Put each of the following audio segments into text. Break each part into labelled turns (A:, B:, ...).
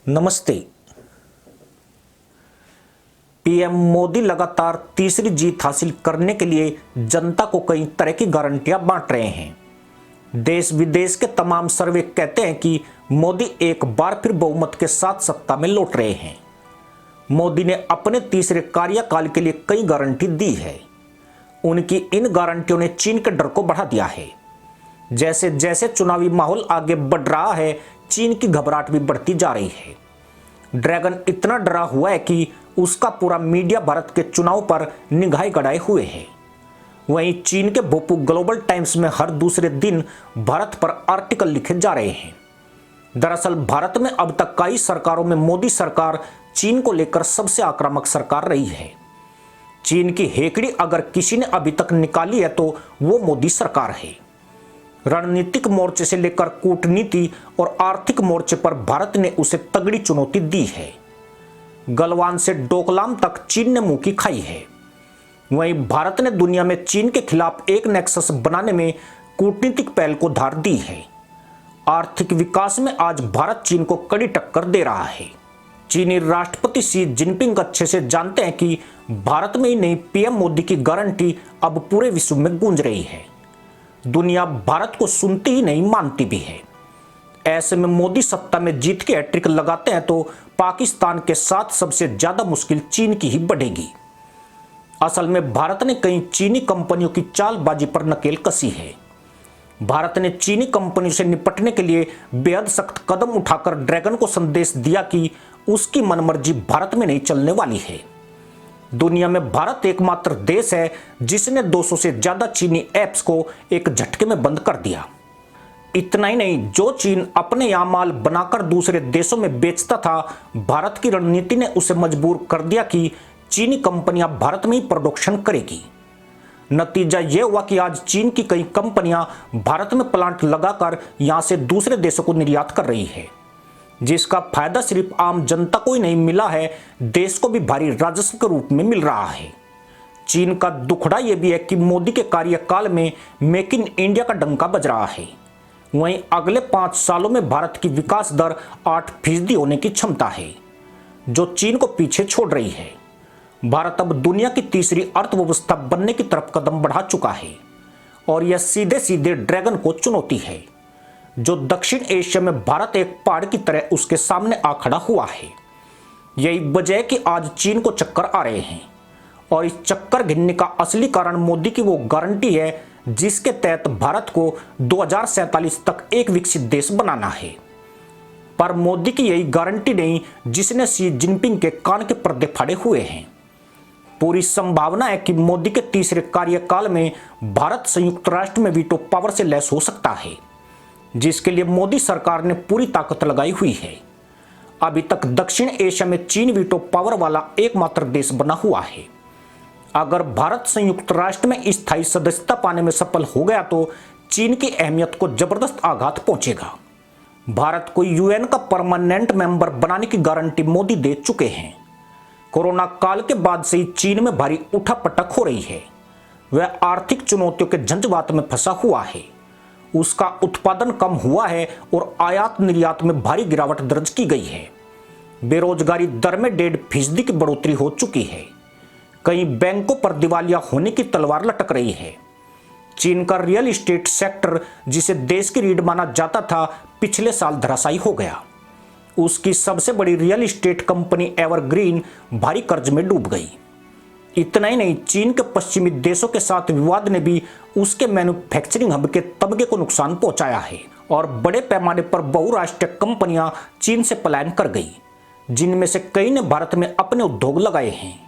A: नमस्ते। पीएम मोदी लगातार तीसरी जीत हासिल करने के लिए जनता को कई तरह की गारंटियां बांट रहे हैं। देश विदेश के तमाम सर्वे कहते हैं कि मोदी एक बार फिर बहुमत के साथ सत्ता में लौट रहे हैं। मोदी ने अपने तीसरे कार्यकाल के लिए कई गारंटी दी है। उनकी इन गारंटियों ने चीन के डर को बढ़ा दिया है। जैसे जैसे चुनावी माहौल आगे बढ़ रहा है, चीन की घबराहट भी बढ़ती जा रही है। ड्रैगन इतना डरा हुआ है कि उसका पूरा मीडिया भारत के चुनाव पर निगाहें गड़ाए हुए है। वहीं चीन के भोपू ग्लोबल टाइम्स में हर दूसरे दिन भारत पर आर्टिकल लिखे जा रहे हैं। दरअसल भारत में अब तक कई सरकारों में मोदी सरकार चीन को लेकर सबसे आक्रामक सरकार रही है। चीन की हेकड़ी अगर किसी ने अभी तक निकाली है तो वो मोदी सरकार है। रणनीतिक मोर्चे से लेकर कूटनीति और आर्थिक मोर्चे पर भारत ने उसे तगड़ी चुनौती दी है। गलवान से डोकलाम तक चीन ने मुंह की खाई है। वहीं भारत ने दुनिया में चीन के खिलाफ एक नेक्सस बनाने में कूटनीतिक पहल को धार दी है। आर्थिक विकास में आज भारत चीन को कड़ी टक्कर दे रहा है। चीनी राष्ट्रपति शी जिनपिंग अच्छे से जानते हैं कि भारत में ही नहीं, पीएम मोदी की गारंटी अब पूरे विश्व में गूंज रही है। दुनिया भारत को सुनती ही नहीं, मानती भी है। ऐसे में मोदी सत्ता में जीत के हैट्रिक लगाते हैं तो पाकिस्तान के साथ सबसे ज्यादा मुश्किल चीन की ही बढ़ेगी। असल में भारत ने कई चीनी कंपनियों की चालबाजी पर नकेल कसी है। भारत ने चीनी कंपनियों से निपटने के लिए बेहद सख्त कदम उठाकर ड्रैगन को संदेश दिया कि उसकी मनमर्जी भारत में नहीं चलने वाली है। दुनिया में भारत एकमात्र देश है जिसने 200 से ज्यादा चीनी ऐप्स को एक झटके में बंद कर दिया। इतना ही नहीं, जो चीन अपने यहाँ माल बनाकर दूसरे देशों में बेचता था, भारत की रणनीति ने उसे मजबूर कर दिया कि चीनी कंपनियां भारत में ही प्रोडक्शन करेगी। नतीजा यह हुआ कि आज चीन की कई कंपनियां भारत में प्लांट लगाकर यहां से दूसरे देशों को निर्यात कर रही है, जिसका फायदा सिर्फ आम जनता को ही नहीं मिला है, देश को भी भारी राजस्व के रूप में मिल रहा है। चीन का दुखड़ा यह भी है कि मोदी के कार्यकाल में मेक इन इंडिया का डंका बज रहा है। वहीं अगले 5 सालों में भारत की विकास दर 8% होने की क्षमता है, जो चीन को पीछे छोड़ रही है। भारत अब दुनिया की तीसरी अर्थव्यवस्था बनने की तरफ कदम बढ़ा चुका है और यह सीधे सीधे ड्रैगन को चुनौती है, जो दक्षिण एशिया में भारत एक पहाड़ की तरह उसके सामने आ खड़ा हुआ है। यही वजह है कि आज चीन को चक्कर आ रहे हैं और इस चक्कर गिनने का असली कारण मोदी की वो गारंटी है जिसके तहत भारत को 2047 तक एक विकसित देश बनाना है। पर मोदी की यही गारंटी नहीं जिसने शी जिनपिंग के कान के पर्दे फाड़े हुए हैं। पूरी संभावना है कि मोदी के तीसरे कार्यकाल में भारत संयुक्त राष्ट्र में वीटो पावर से लैस हो सकता है, जिसके लिए मोदी सरकार ने पूरी ताकत लगाई हुई है। अभी तक दक्षिण एशिया में चीन वीटो पावर वाला एकमात्र देश बना हुआ है। अगर भारत संयुक्त राष्ट्र में स्थायी सदस्यता पाने में सफल हो गया तो चीन की अहमियत को जबरदस्त आघात पहुंचेगा। भारत को यूएन का परमानेंट मेंबर बनाने की गारंटी मोदी दे चुके हैं। कोरोना काल के बाद से ही चीन में भारी उठापटक हो रही है। वह आर्थिक चुनौतियों के झंझावात में फंसा हुआ है। उसका उत्पादन कम हुआ है और आयात निर्यात में भारी गिरावट दर्ज की गई है। बेरोजगारी दर में 1.5% की बढ़ोतरी हो चुकी है। कई बैंकों पर दिवालिया होने की तलवार लटक रही है। चीन का रियल एस्टेट सेक्टर, जिसे देश की रीढ़ माना जाता था, पिछले साल धराशायी हो गया। उसकी सबसे बड़ी रियल एस्टेट कंपनी एवरग्रीन भारी कर्ज में डूब गई। इतना ही नहीं, चीन के पश्चिमी देशों के साथ विवाद ने भी उसके मैन्युफैक्चरिंग हब के तबके को नुकसान पहुंचाया है और बड़े पैमाने पर बहुराष्ट्रीय कंपनियां चीन से पलायन कर गई, जिनमें से कई ने भारत में अपने उद्योग लगाए हैं।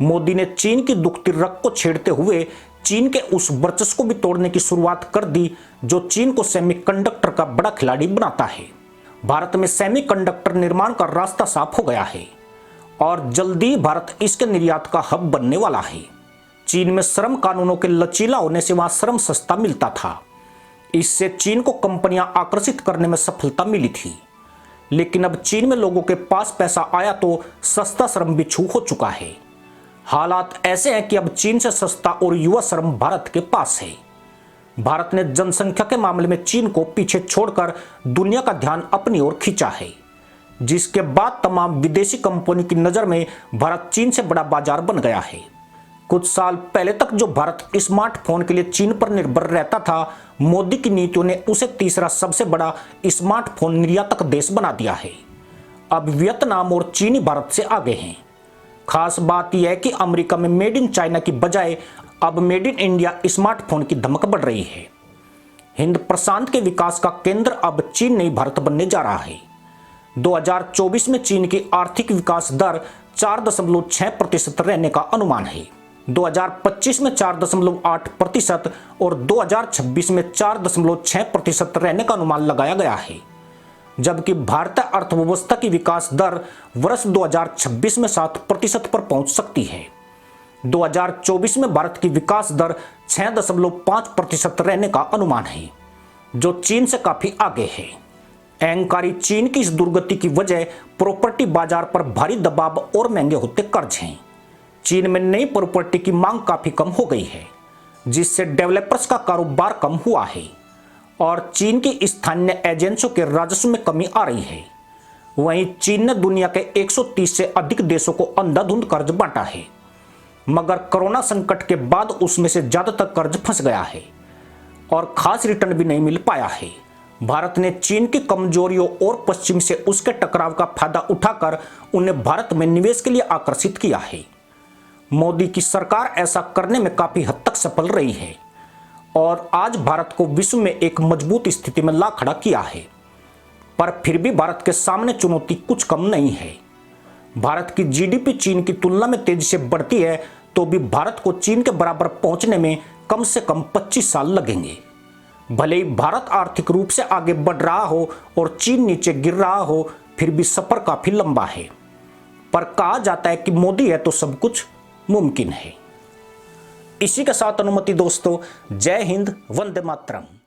A: मोदी ने चीन की दुखती रग को छेड़ते हुए चीन के उस वर्चस्व को भी तोड़ने की शुरुआत कर दी जो चीन को सेमीकंडक्टर का बड़ा खिलाड़ी बनाता है। भारत में सेमीकंडक्टर निर्माण का रास्ता साफ हो गया है और जल्दी ही भारत इसके निर्यात का हब बनने वाला है। चीन में श्रम कानूनों के लचीला होने से वहां श्रम सस्ता मिलता था। इससे चीन को कंपनियां आकर्षित करने में सफलता मिली थी। लेकिन अब चीन में लोगों के पास पैसा आया तो सस्ता श्रम भी छू हो चुका है। हालात ऐसे हैं कि अब चीन से सस्ता और युवा श्रम भारत के पास है। भारत ने जनसंख्या के मामले में चीन को पीछे छोड़कर दुनिया का ध्यान अपनी ओर खींचा है। जिसके बाद तमाम विदेशी कंपनी की नज़र में भारत चीन से बड़ा बाजार बन गया है। कुछ साल पहले तक जो भारत स्मार्टफोन के लिए चीन पर निर्भर रहता था, मोदी की नीतियों ने उसे तीसरा सबसे बड़ा स्मार्टफोन निर्यातक देश बना दिया है। अब वियतनाम और चीन भारत से आगे हैं। खास बात यह है कि अमेरिका में मेड इन चाइना की बजाय अब मेड इन इंडिया स्मार्टफोन की धमक बढ़ रही है। हिंद प्रशांत के विकास का केंद्र अब चीन नहीं भारत बनने जा रहा है। 2024 में चीन की आर्थिक विकास दर 4.6% रहने का अनुमान है। 2025 में 4.8% और 2026 में 4.6% रहने का अनुमान लगाया गया है, जबकि भारतीय अर्थव्यवस्था की विकास दर वर्ष 2026 में 7% पर पहुंच सकती है। 2024 में भारत की विकास दर 6.5% रहने का अनुमान है, जो चीन से काफी आगे है। अहंकारी चीन की इस दुर्गति की वजह प्रॉपर्टी बाजार पर भारी दबाव और महंगे होते कर्ज हैं। चीन में नई प्रॉपर्टी की मांग काफी कम हो गई है, जिससे डेवलपर्स का कारोबार कम हुआ है और चीन की स्थानीय एजेंसियों के राजस्व में कमी आ रही है। वहीं चीन ने दुनिया के 130 से अधिक देशों को अंधाधुंध कर्ज बांटा है, मगर कोरोना संकट के बाद उसमें से ज्यादातर कर्ज फंस गया है और खास रिटर्न भी नहीं मिल पाया है। भारत ने चीन की कमजोरियों और पश्चिम से उसके टकराव का फायदा उठाकर उन्हें भारत में निवेश के लिए आकर्षित किया है। मोदी की सरकार ऐसा करने में काफी हद तक सफल रही है और आज भारत को विश्व में एक मजबूत स्थिति में ला खड़ा किया है। पर फिर भी भारत के सामने चुनौती कुछ कम नहीं है। भारत की जीडीपी चीन की तुलना में तेजी से बढ़ती है, तो भी भारत को चीन के बराबर पहुंचने में कम से कम 25 साल लगेंगे। भले ही भारत आर्थिक रूप से आगे बढ़ रहा हो और चीन नीचे गिर रहा हो, फिर भी सफर काफी लंबा है। पर कहा जाता है कि मोदी है तो सब कुछ मुमकिन है। इसी के साथ अनुमति दोस्तों, जय हिंद, वंदे मातरम।